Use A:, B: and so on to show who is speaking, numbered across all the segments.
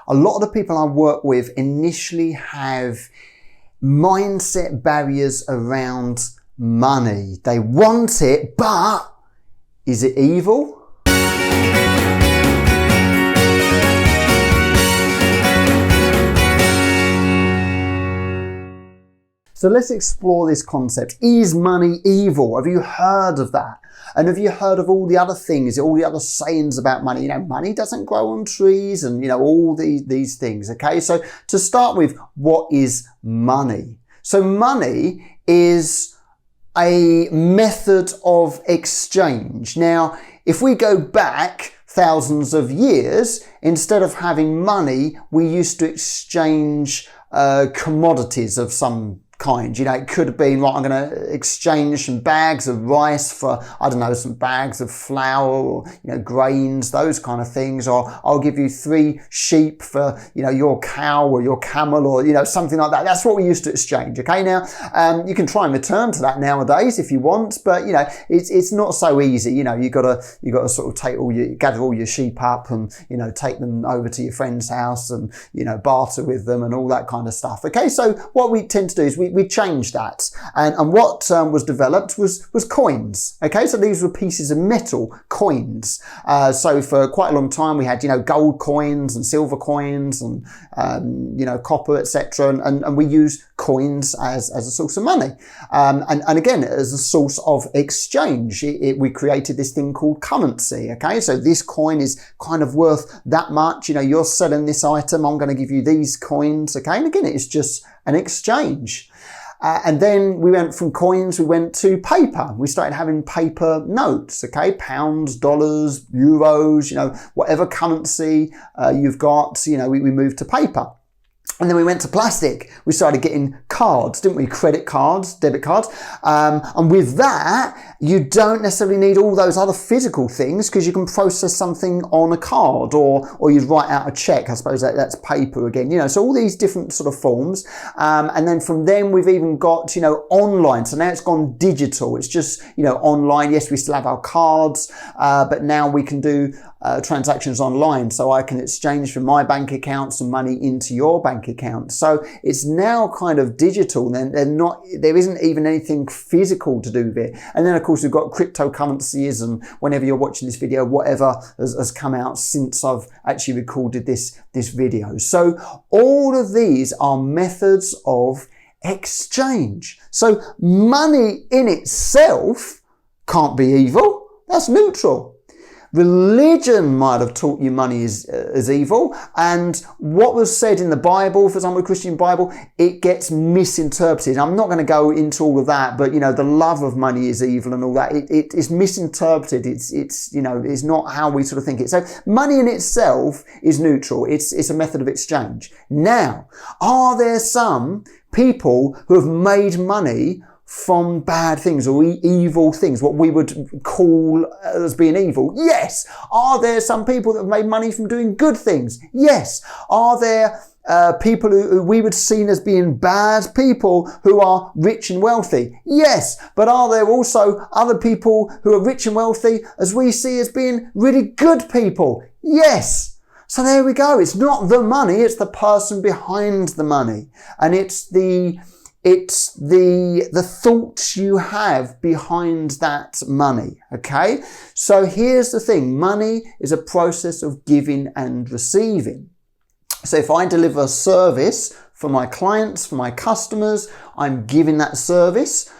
A: a lot of the people I work with initially have mindset barriers around money. They want it, but is it evil? So let's explore this concept. Is money evil? Have you heard of that? And have you heard of all the other things, all the other sayings about money? You know, money doesn't grow on trees and, you know, all these things, okay? So to start with, what is money? So money is a method of exchange. Now, if we go back thousands of years, instead of having money, we used to exchange commodities of some kind. You know, it could have been, right, I'm going to exchange some bags of rice for, I don't know, some bags of flour or, you know, grains, those kind of things. Or I'll give you 3 sheep for, you know, your cow or your camel or, you know, something like that. That's what we used to exchange. Okay. Now, you can try and return to that nowadays if you want, but, you know, it's not so easy. You know, you got to sort of gather all your sheep up and, you know, take them over to your friend's house and, you know, barter with them and all that kind of stuff. Okay. So what we tend to do is we changed that, and what was developed was coins. Okay, so these were pieces of metal, coins. So for quite a long time we had, you know, gold coins and silver coins and you know, copper, etc. And we use coins as a source of money, and again as a source of exchange. We created this thing called currency. Okay, so this coin is kind of worth that much. You know, you're selling this item, I'm going to give you these coins. Okay, and again, it's just an exchange. And then we went from coins, we went to paper. We started having paper notes, okay? Pounds, dollars, euros, you know, whatever currency you've got, you know, we moved to paper. And then we went to plastic. We started getting cards, didn't we? Credit cards, debit cards. And with that, you don't necessarily need all those other physical things because you can process something on a card or you'd write out a check. I suppose that's paper again, you know, so all these different sort of forms. And then from then we've even got, you know, online. So now it's gone digital. It's just, you know, online. Yes, we still have our cards, but now we can do transactions online. So I can exchange from my bank account some money into your bank account. So it's now kind of digital. Then there isn't even anything physical to do with it. And then of course we've got cryptocurrencies, and whenever you're watching this video, whatever has come out since I've actually recorded this video. So all of these are methods of exchange. So money in itself can't be evil. That's neutral. Religion might have taught you money is evil, and what was said in the Bible, for example, the Christian Bible, it gets misinterpreted. I'm not going to go into all of that, but you know, the love of money is evil and all that. It is misinterpreted. It's you know, it's not how we sort of think it. So money in itself is neutral. It's a method of exchange. Now, are there some people who have made money from bad things or evil things, what we would call as being evil? Yes. Are there some people that have made money from doing good things? Yes. Are there people who we would see as being bad people who are rich and wealthy? Yes. But are there also other people who are rich and wealthy as we see as being really good people? Yes. So there we go. It's not the money, it's the person behind the money. And it's the thoughts you have behind that money, okay? So here's the thing. Money is a process of giving and receiving. So if I deliver a service for my clients, for my customers, I'm giving that service,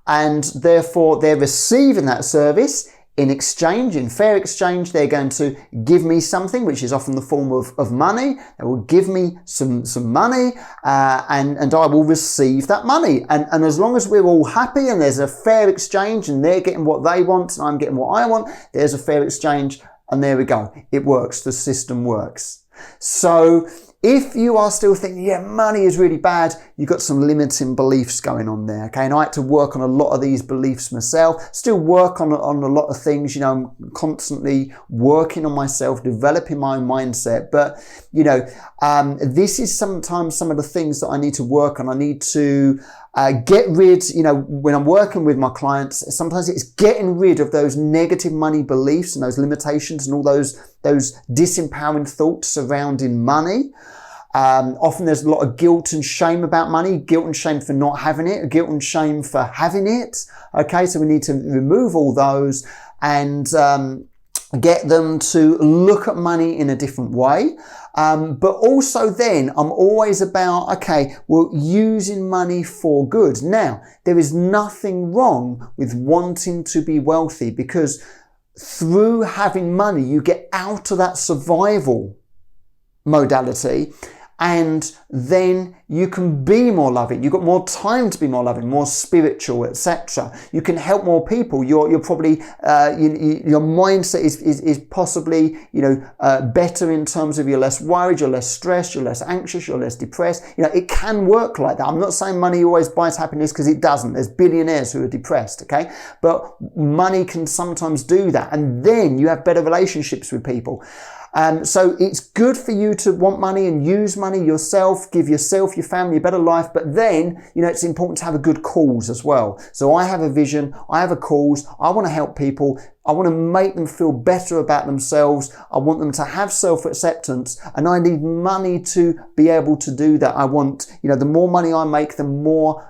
A: and therefore they're receiving that service. In exchange, in fair exchange, they're going to give me something, which is often the form of money. They will give me some money, and I will receive that money. And as long as we're all happy and there's a fair exchange and they're getting what they want and I'm getting what I want, there's a fair exchange, and there we go. It works. The system works. So if you are still thinking, yeah, money is really bad, you've got some limiting beliefs going on there, okay? And I had to work on a lot of these beliefs myself, still work on a lot of things, you know, I'm constantly working on myself, developing my mindset. But, you know, this is sometimes some of the things that I need to work on. I need to get rid, you know, when I'm working with my clients, sometimes it's getting rid of those negative money beliefs and those limitations and all those those disempowering thoughts surrounding money. Often there's a lot of guilt and shame about money, guilt and shame for not having it, guilt and shame for having it. Okay, so we need to remove all those and get them to look at money in a different way. But also then I'm always about, okay, well, using money for good. Now, there is nothing wrong with wanting to be wealthy, because through having money, you get out of that survival modality, and then you can be more loving. You've got more time to be more loving, more spiritual, etc. You can help more people. You're probably your mindset is possibly better in terms of you're less worried, you're less stressed, you're less anxious, you're less depressed. It can work like that. I'm not saying money always buys happiness, because it doesn't. There's billionaires who are depressed, okay? But money can sometimes do that, and then you have better relationships with people. So it's good for you to want money and use money yourself, give yourself, your family a better life. But then, it's important to have a good cause as well. So I have a vision, I have a cause, I want to help people. I want to make them feel better about themselves. I want them to have self-acceptance, and I need money to be able to do that. I want, the more money I make, the more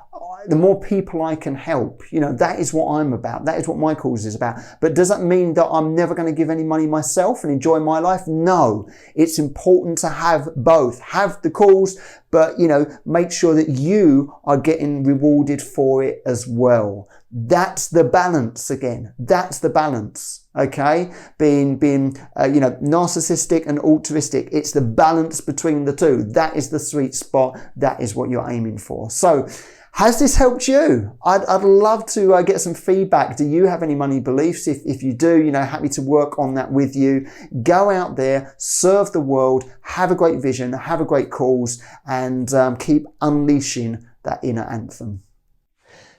A: people I can help. That is what I'm about. That is what my cause is about. But does that mean that I'm never going to give any money myself and enjoy my life? No. It's important to have both. Have the cause, but, make sure that you are getting rewarded for it as well. That's the balance again. That's the balance. Okay? Being narcissistic and altruistic. It's the balance between the two. That is the sweet spot. That is what you're aiming for. So, has this helped you? I'd love to get some feedback. Do you have any money beliefs? If you do, happy to work on that with you. Go out there, serve the world, have a great vision, have a great cause, and keep unleashing that inner anthem.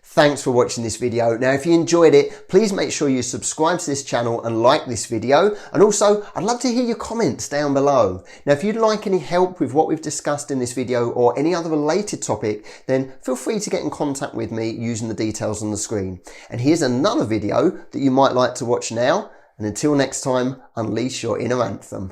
A: Thanks for watching this video. Now, if you enjoyed it, please make sure you subscribe to this channel and like this video. And also, I'd love to hear your comments down below. Now, if you'd like any help with what we've discussed in this video or any other related topic, then feel free to get in contact with me using the details on the screen. And here's another video that you might like to watch now. And until next time, unleash your inner anthem.